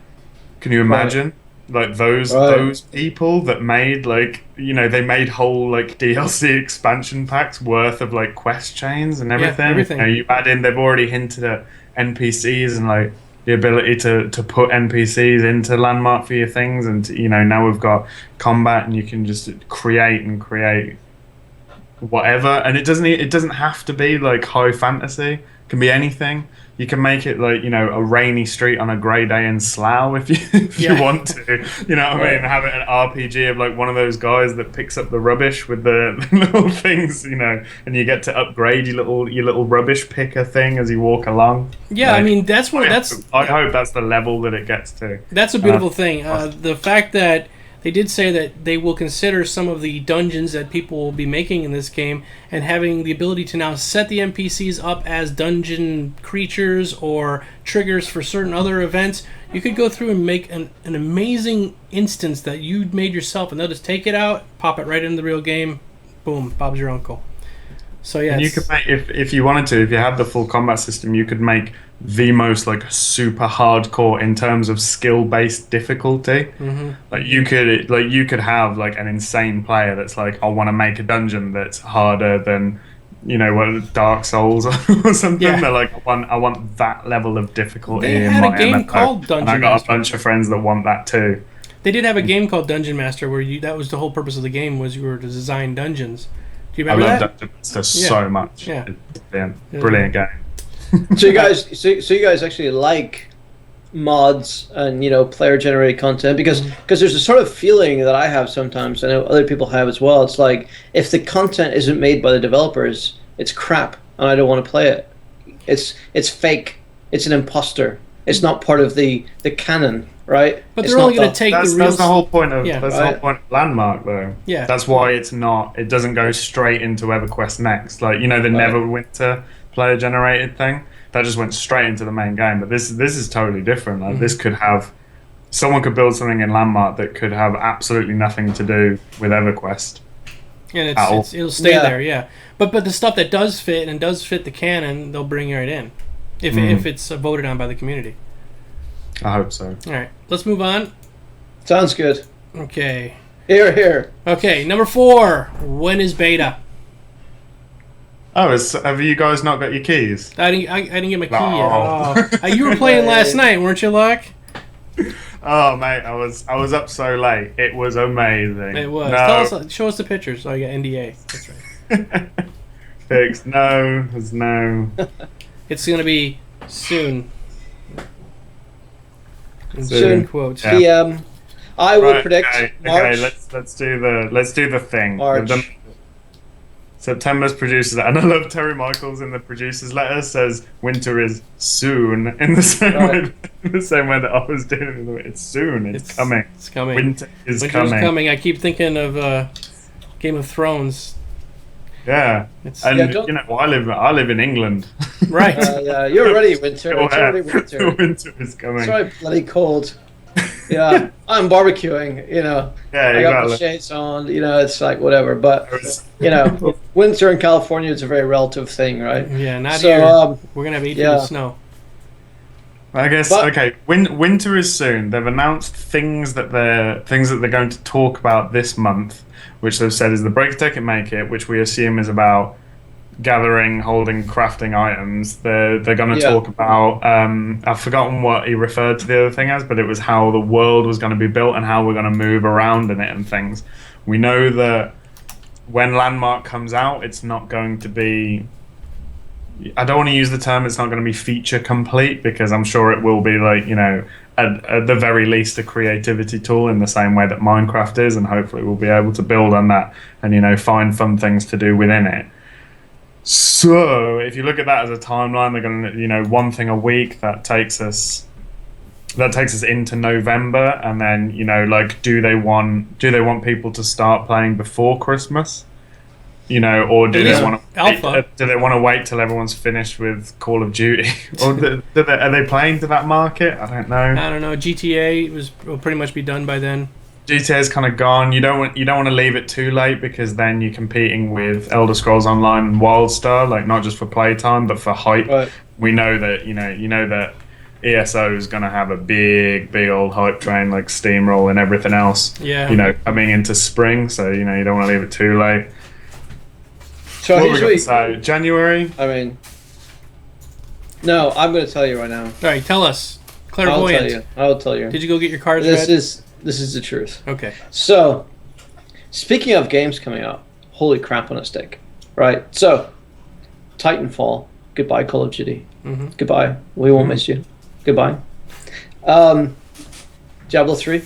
B: can you imagine like those
C: Right.
B: those people that made like they made whole like DLC expansion packs worth of like quest chains and everything.
A: everything.
B: You add in, they've already hinted at NPCs and like the ability to put NPCs into Landmark for your things, and now we've got combat and you can just create whatever, and it doesn't have to be like high fantasy. It can be anything. You can make it like a rainy street on a grey day in Slough if you want to. You know what I mean? Have it an RPG of like one of those guys that picks up the rubbish with the little things, and you get to upgrade your little rubbish picker thing as you walk along.
A: Yeah,
B: Like,
A: I mean
B: I hope that's the level that it gets to.
A: That's a beautiful thing. The fact that they did say that they will consider some of the dungeons that people will be making in this game and having the ability to now set the NPCs up as dungeon creatures or triggers for certain other events. You could go through and make an amazing instance that you made yourself, and they'll just take it out, pop it right into the real game. Boom, Bob's your uncle. So yeah,
B: And you could make, if you wanted to, if you had the full combat system, you could make the most like super hardcore in terms of skill-based difficulty.
A: Mm-hmm.
B: Like you could have like an insane player that's like, I want to make a dungeon that's harder than what Dark Souls or something.
A: Yeah.
B: They're like, I want that level of difficulty
A: They
B: in
A: had a
B: my
A: game
B: MMO.
A: called Dungeon
B: and I got
A: Master.
B: a bunch of friends that want that too.
A: They did have a game called Dungeon Master where that was the whole purpose of the game, was you were to design dungeons. Do you
B: I
A: remember
B: love
A: that?
B: Dungeon Master so much.
A: Yeah.
B: It's brilliant game.
C: So you guys actually like mods and player generated content because there's a sort of feeling that I have sometimes. I know other people have as well. It's like if the content isn't made by the developers, it's crap, and I don't want to play it. It's fake. It's an imposter. It's not part of the canon, right?
A: But
C: It's
A: they're only
C: not
A: going to take
B: That's
A: the real...
B: the whole point of
A: Yeah.
B: that's the whole point of Landmark, though.
A: Yeah.
B: That's why it doesn't go straight into EverQuest Next. Like the Neverwinter player generated thing that just went straight into the main game. But this is totally different. Like this could have someone could build something in Landmark that could have absolutely nothing to do with EverQuest.
A: And
B: at all.
A: it'll stay
C: Yeah.
A: there, yeah. But the stuff that does fit and does fit the canon, they'll bring right in, if it's voted on by the community.
B: I hope so.
A: All right, let's move on.
C: Sounds good.
A: Okay.
C: Here.
A: Okay, number 4. When is beta?
B: Oh, have you guys not got your keys?
A: I didn't get my key yet.
B: No.
A: Oh. You were playing last night, weren't you, Luck?
B: Oh mate, I was up so late. It was amazing.
A: It was.
B: No.
A: Show us the pictures. Oh, yeah, NDA. That's right.
B: Fixed. No. There's no.
A: It's gonna be soon. In
C: Soon.
A: quotes.
B: Yeah.
C: The I would
B: Right,
C: predict
B: okay,
C: March.
B: let's do the thing.
C: March.
B: September's producers, and I love Terry Michaels in the producers letter says winter is soon in the same
C: Right.
B: way that I was doing it. It's soon. It's coming.
A: It's coming.
B: Winter is
A: Winter's
B: coming.
A: coming. I keep thinking of Game of Thrones.
B: Yeah.
A: It's
B: And
C: Yeah,
B: I live in England.
A: right.
C: Yeah, you're already winter. It's already winter.
B: Winter is coming.
C: It's already bloody cold. Yeah, I'm barbecuing.
B: Yeah,
C: I got
B: exactly.
C: the shades on. It's like whatever. But
B: It's-
C: winter in California is a very relative thing, right?
A: Yeah, not
C: So,
A: here. We're gonna have 8 feet
C: yeah.
A: of snow.
B: I guess
C: But-
B: okay. Winter is soon. They've announced things that they're going to talk about this month, which they've said is the Break, Take It, Make It, which we assume is about gathering, holding, crafting items. They're going to
C: Yeah.
B: talk about. I've forgotten what he referred to the other thing as, but it was how the world was going to be built and how we're going to move around in it and things. We know that when Landmark comes out, it's not going to be. I don't want to use the term it's not going to be feature complete, because I'm sure it will be like, at the very least a creativity tool in the same way that Minecraft is, and hopefully we'll be able to build on that and find fun things to do within it. So if you look at that as a timeline, they're going to one thing a week that takes us into November, and then do they want people to start playing before Christmas? Or do
A: At
B: they
A: least
B: want
A: alpha.
B: do they want to wait till everyone's finished with Call of Duty, or are they playing to that market? I don't know.
A: I don't know. GTA will pretty much be done by then.
B: GTA's kind of gone. You don't want to leave it too late, because then you're competing with Elder Scrolls Online and WildStar, like not just for playtime but for hype.
C: Right.
B: We know that that ESO is going to have a big old hype train like Steamroll and everything else.
A: Yeah.
B: You know, coming into spring, so you know you don't want to leave it too late.
C: So
B: What were we
C: here's
B: going to
C: what
B: say? January?
C: I mean, no, I'm going to tell you right now.
A: All right, tell us.
C: I'll
A: Clairvoyant.
C: tell you. I'll tell you.
A: Did you go get your cards
C: This
A: read?
C: is the truth.
A: Okay.
C: So, speaking of games coming out, holy crap on a stick, right? So, Titanfall, goodbye Call of Duty, goodbye. We won't miss you, goodbye. Diablo 3,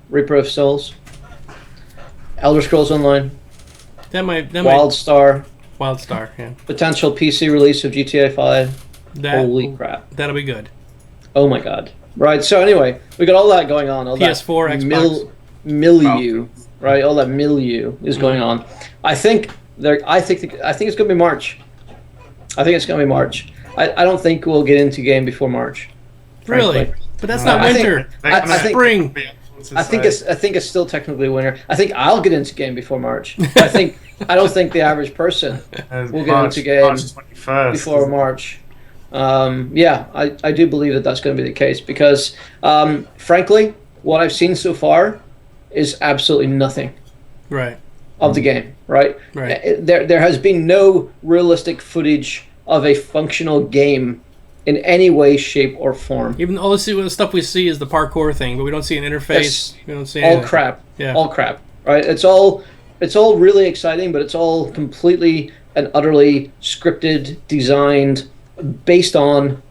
C: Reaper of Souls, Elder Scrolls Online, WildStar,
A: WildStar, yeah.
C: potential PC release of GTA 5.
A: That,
C: Holy crap!
A: That'll be good.
C: Oh my god! Right. So anyway, we got all that going on. All
A: PS4,
C: that
A: Xbox.
C: milieu, right? All that milieu is going on. I think it's going to be March. I think it's going to be March. I don't think we'll get into game before March.
A: Really?
C: frankly.
A: But that's not
C: I think-
A: winter.
C: I think-
A: Spring.
C: I think it's still technically winter. I think I'll get into game before March. I don't think the average person will get into game
B: March 21st.
C: before March. Yeah, I do believe that that's going to be the case because, frankly, what I've seen so far is absolutely nothing
A: Right.
C: of the game. Right?
A: Right.
C: There has been no realistic footage of a functional game in any way, shape, or form.
A: Even all the stuff we see is the parkour thing, but we don't see an interface.
C: Yes.
A: We don't see
C: All
A: anything.
C: crap.
A: Yeah.
C: All crap. Right? It's all really exciting, but it's all completely and utterly scripted, designed, based on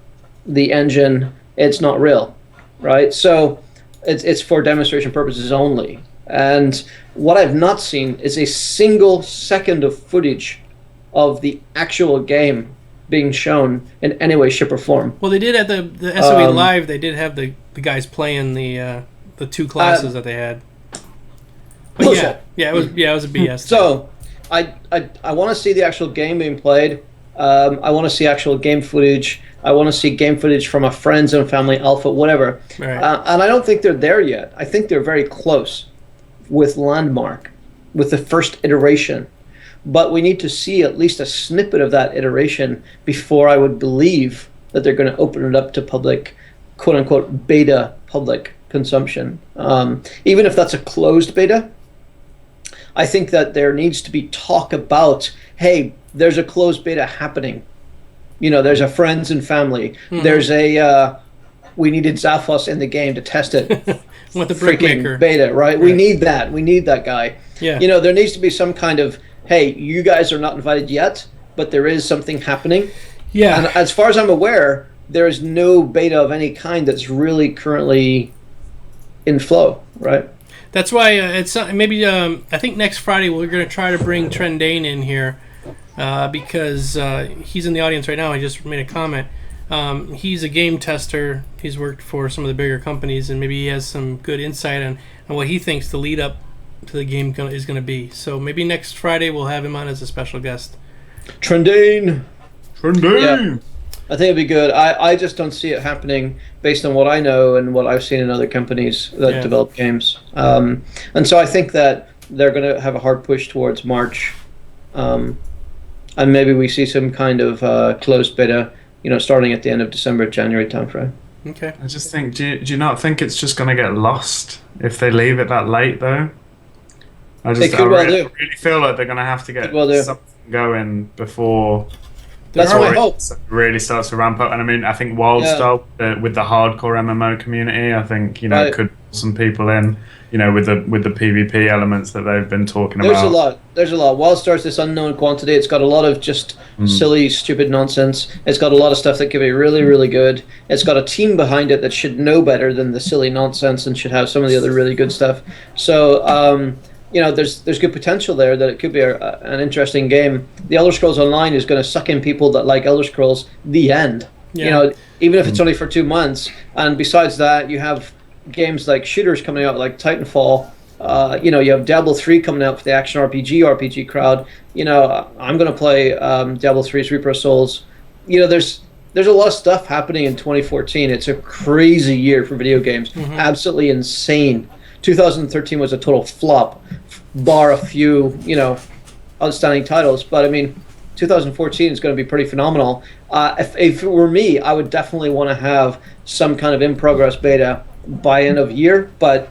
C: the engine. It's not real, right? So it's for demonstration purposes only. And what I've not seen is a single second of footage of the actual game being shown in any way, shape, or form.
A: Well, they did at the SOE Live. They did have the guys playing the two classes that they had. But
C: bullshit.
A: yeah, it was a BS.
C: So I want to see the actual game being played. I want to see actual game footage. I want to see game footage from a friends and family alpha, whatever.
A: Right.
C: And I don't think they're there yet. I think they're very close with Landmark, with the first iteration. But we need to see at least a snippet of that iteration before I would believe that they're going to open it up to public, quote unquote, beta public consumption. Even if that's a closed beta, I think that there needs to be talk about, hey, there's a closed beta happening. You know, there's a friends and family.
A: Mm-hmm.
C: There's a, we needed Zaphos in the game to test it.
A: With the
C: Freaking
A: brickmaker.
C: beta, right? We need that. We need that guy.
A: Yeah.
C: You know, there needs to be some kind of, hey, you guys are not invited yet, but there is something happening.
A: Yeah.
C: And as far as I'm aware, there is no beta of any kind that's really currently in flow, right?
A: That's why it's maybe I think next Friday we're going to try to bring Trendane in here because he's in the audience right now. I just made a comment. He's a game tester. He's worked for some of the bigger companies, and maybe he has some good insight on what he thinks the lead up to the game is going to be. So maybe next Friday we'll have him on as a special guest.
C: Trendane.
B: Trending.
C: I think it'd be good. I just don't see it happening based on what I know and what I've seen in other companies that develop games. And so I think that they're going to have a hard push towards March. And maybe we see some kind of closed beta, you know, starting at the end of December, January timeframe.
A: Okay.
B: I just think, do you not think it's just going to get lost if they leave it that late, though? I really feel like they're going to have to get something going before
C: That's my hope.
B: It really starts to ramp up. And I mean, I think WildStar with the hardcore MMO community, I think, you know, it could pull some people in, you know, with the PvP elements that they've been talking about.
C: There's a lot. WildStar's this unknown quantity. It's got a lot of just silly, stupid nonsense. It's got a lot of stuff that could be really, really good. It's got a team behind it that should know better than the silly nonsense and should have some of the other really good stuff. So, you know, there's good potential there that it could be an interesting game. The Elder Scrolls Online is going to suck in people that like Elder Scrolls. The end.
A: Yeah.
C: You know, even if it's only for 2 months. And besides that, you have games like shooters coming out, like Titanfall. You know, you have Diablo 3 coming out for the action RPG crowd. You know, I'm going to play Diablo 3's Reaper of Souls. You know, there's a lot of stuff happening in 2014. It's a crazy year for video games. Absolutely insane. 2013 was a total flop, bar a few, you know, outstanding titles. But I mean, 2014 is going to be pretty phenomenal. If it were me, I would definitely want to have some kind of in-progress beta by end of year, but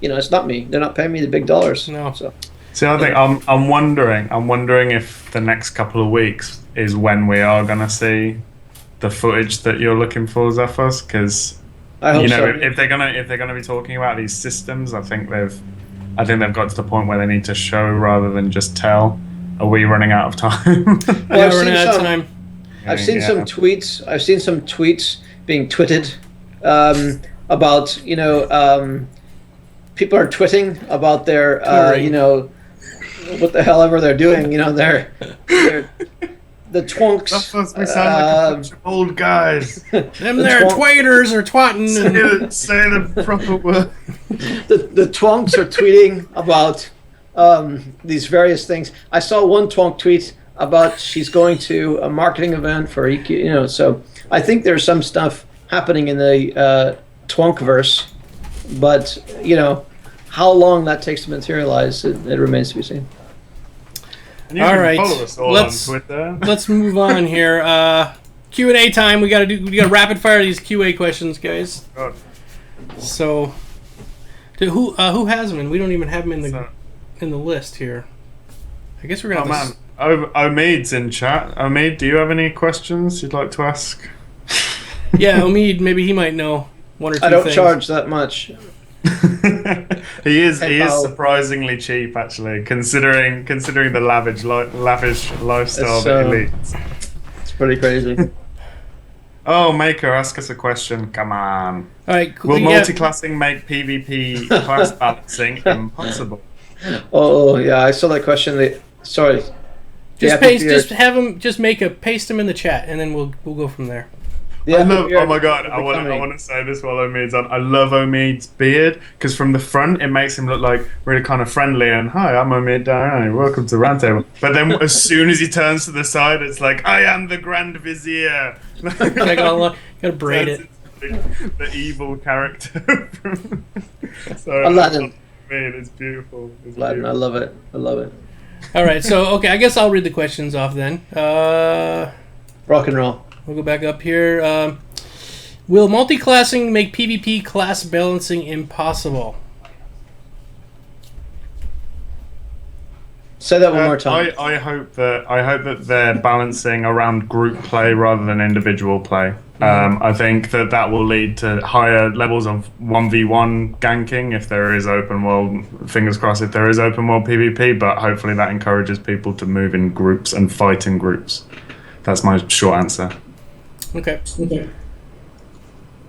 C: it's not me. They're not paying me the big dollars.
A: No.
C: So.
B: See, I think I'm wondering if the next couple of weeks is when we are going to see the footage that you're looking for, Zephos, because
C: I hope so.
B: if they're gonna be talking about these systems, I think they've got to the point where they need to show rather than just tell. Are we running out of time?
C: Well,
A: We're running out of time.
C: I've seen some tweets. I've seen some tweets being twitted about people are twitting about their what the hell ever they're doing. They're the twonks.
B: That's supposed to sound like a bunch of old guys.
A: Them there twaters or twatting.
B: Say the proper word.
C: The twonks are tweeting about these various things. I saw one twonk tweet about she's going to a marketing event for EQ. So I think there's some stuff happening in the Twonkverse, but how long that takes to materialize, it remains to be seen.
B: And you
A: all
B: can
A: right,
B: follow us all on Twitter.
A: Let's move on here. Q&A time. We got to rapid fire these QA questions, guys.
B: God.
A: So, who has them? And we don't even have them in the list here. I guess we're gonna.
B: Omid's in chat. Omid, do you have any questions you'd like to ask?
A: Yeah, Omid, maybe he might know one or two.
C: I don't
A: things.
C: charge that much.
B: He is surprisingly cheap, actually, considering the lavish lifestyle that he leads.
C: It's pretty crazy.
B: Oh, Maker, ask us a question. Come on.
A: All right.
B: Will multi-classing make PvP class balancing impossible?
C: Oh yeah, I saw that question. Sorry.
A: Just have him paste them in the chat, and then we'll go from there.
C: Yeah,
B: oh my god, I want to say this while Omid's on. I love Omid's beard, because from the front it makes him look like really kind of friendly and, hi, I'm Omid Darani, welcome to Roundtable. But then as soon as he turns to the side, it's like, I am the Grand Vizier.
A: Gotta braid it.
B: The evil character. So
C: Aladdin.
B: It's beautiful.
C: Aladdin, I love it.
A: All right, so okay, I guess I'll read the questions off then.
C: Rock and roll.
A: We'll go back up here. Will multi-classing make PvP class balancing impossible?
C: Say that one more time.
B: I hope that they're balancing around group play rather than individual play. I think that will lead to higher levels of 1v1 ganking if there is open world. Fingers crossed if there is open world PvP, but hopefully that encourages people to move in groups and fight in groups. That's my short answer.
A: Okay.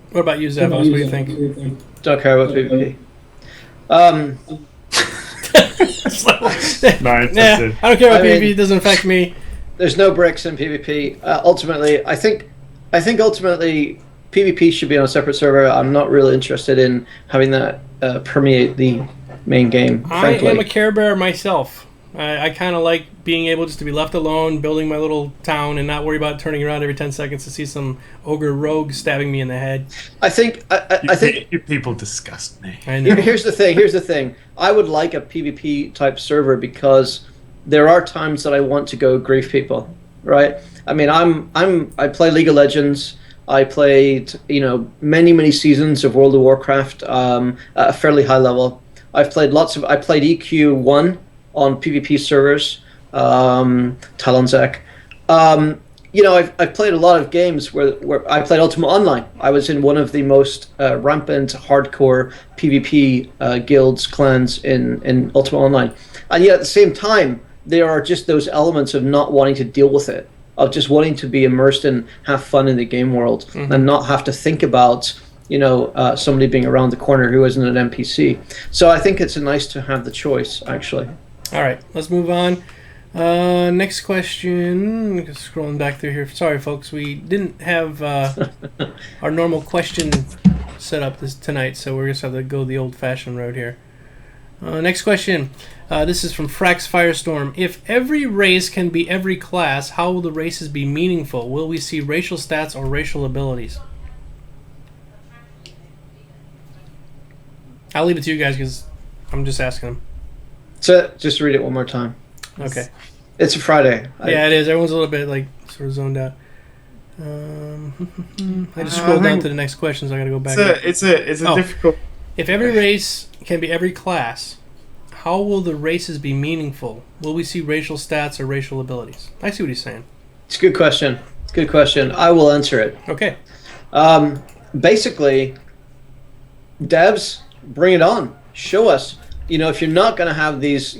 A: What about you, Zephos? What do you think?
C: Don't care about PvP.
A: Nah, I don't care about PvP. It doesn't affect me.
C: There's no bricks in PvP. Ultimately, I think ultimately PvP should be on a separate server. I'm not really interested in having that permeate the main game. Frankly.
A: I am a Care Bear myself. I kind of like being able just to be left alone, building my little town, and not worry about turning around every 10 seconds to see some ogre rogue stabbing me in the head.
C: I think
B: you people disgust me.
A: I know.
C: Here's the thing. I would like a PvP type server because there are times that I want to go grief people, right? I mean, I play League of Legends. I played, many seasons of World of Warcraft at a fairly high level. I played EQ1 on PvP servers, Talonzek. I've played a lot of games where I played Ultima Online. I was in one of the most rampant, hardcore PvP guilds, clans in Ultima Online. And yet at the same time, there are just those elements of not wanting to deal with it, of just wanting to be immersed and have fun in the game world, and not have to think about somebody being around the corner who isn't an NPC. So I think it's nice to have the choice, actually.
A: All right, let's move on. Next question. Just scrolling back through here. Sorry, folks, we didn't have our normal question set up tonight, so we're just have to go the old-fashioned road here. Next question. This is from Frax Firestorm. If every race can be every class, how will the races be meaningful? Will we see racial stats or racial abilities? I'll leave it to you guys because I'm just asking them.
C: So just read it one more time.
A: Okay.
C: It's a Friday.
A: Yeah, it is. Everyone's a little bit like sort of zoned out. I just scrolled down to the next question, so I got to go back.
B: It's a difficult.
A: If every race can be every class, how will the races be meaningful? Will we see racial stats or racial abilities? I see what he's saying.
C: It's a good question. Good question. I will answer it.
A: Okay.
C: Basically, devs, bring it on. Show us. If you're not going to have these,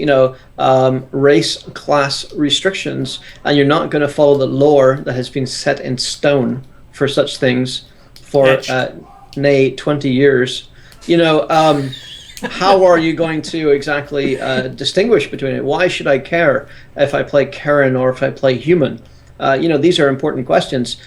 C: race class restrictions, and you're not going to follow the lore that has been set in stone for such things for 20 years, how are you going to exactly distinguish between it? Why should I care if I play Karen or if I play human? These are important questions.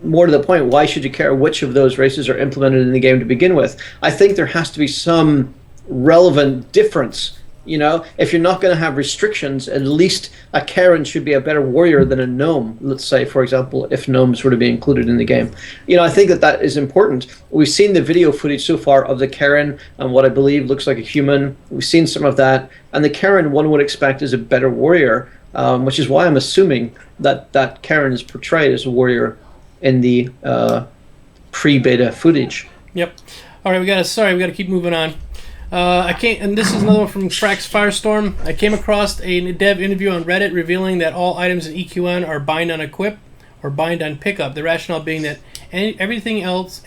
C: More to the point, why should you care which of those races are implemented in the game to begin with? I think there has to be some relevant difference. If you're not going to have restrictions, at least a Karen should be a better warrior than a gnome. Let's say, for example, if gnomes were to be included in the game. I think that is important. We've seen the video footage so far of the Karen and what I believe looks like a human. We've seen some of that, and the Karen one would expect is a better warrior, which is why I'm assuming that Karen is portrayed as a warrior in the pre-beta footage.
A: Yep. All right, we got to keep moving on. And this is another one from Frax Firestorm. I came across a dev interview on Reddit revealing that all items in EQN are bind on equip or bind on pickup. The rationale being that anything else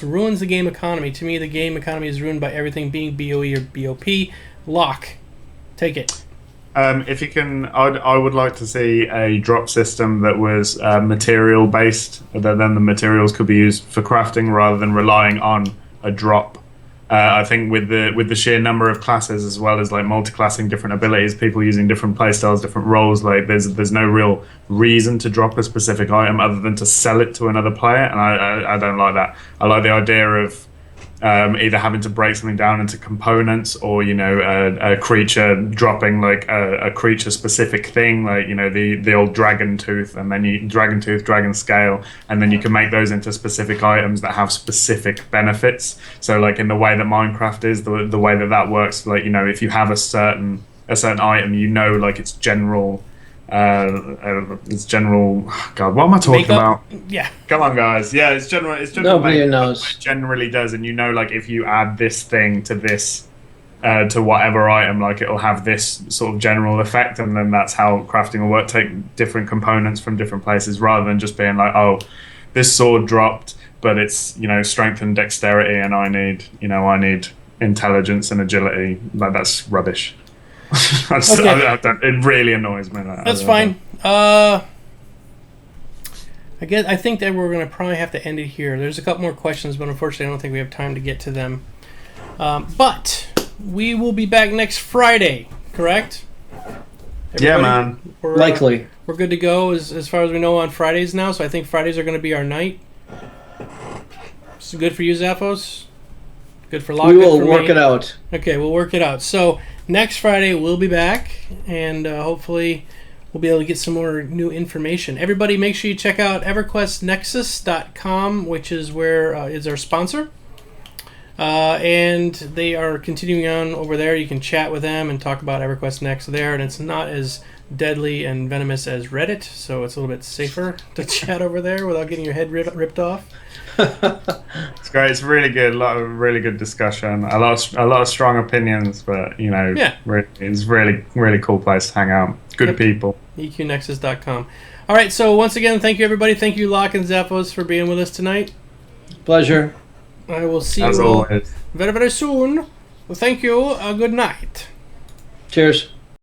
A: ruins the game economy. To me, the game economy is ruined by everything being BOE or BOP. Lock, take it.
B: If you can, I would like to see a drop system that was material based, that then the materials could be used for crafting rather than relying on a drop. I think with the sheer number of classes, as well as like multi-classing different abilities, people using different playstyles, different roles, like there's no real reason to drop a specific item other than to sell it to another player, and I don't like that. I like the idea of either having to break something down into components, or a creature dropping like a creature specific thing, like the old dragon tooth, and then dragon scale, and then you can make those into specific items that have specific benefits. So like in the way that Minecraft is, the way that works, like if you have a certain item, like its general. God, what am I talking about?
A: Yeah,
B: come on, guys. Yeah, it's general.
C: Nobody knows.
B: It generally does, and like if you add this thing to this, to whatever item, like it'll have this sort of general effect, and then that's how crafting will work. Take different components from different places, rather than just being like, oh, this sword dropped, but it's strength and dexterity, and I need intelligence and agility. Like that's rubbish. It really annoys me.
A: That's fine. I think that we're going to probably have to end it here. There's a couple more questions, but unfortunately I don't think we have time to get to them. But we will be back next Friday, correct? Everybody?
B: Yeah, man.
C: Likely.
A: We're good to go as far as we know on Fridays now, so I think Fridays are going to be our night. This is good for you, Zaphos? Good for Locke?
C: We will work it out.
A: Okay, we'll work it out. So next Friday we'll be back, and hopefully we'll be able to get some more new information. Everybody, make sure you check out EverQuestNexus.com, which is where is our sponsor. And they are continuing on over there. You can chat with them and talk about EverQuest Next there, and it's not as deadly and venomous as Reddit, so it's a little bit safer to chat over there without getting your head ripped off.
B: It's great. It's really good. A lot of really good discussion. A lot of strong opinions, but it's really cool place to hang out. Good people.
A: EQNexus.com. All right. So once again, thank you everybody. Thank you, Locke and Zaphos, for being with us tonight.
C: Pleasure.
A: I will see
B: As
A: you all
B: always.
A: very, very soon. Well, thank you. Good night.
C: Cheers.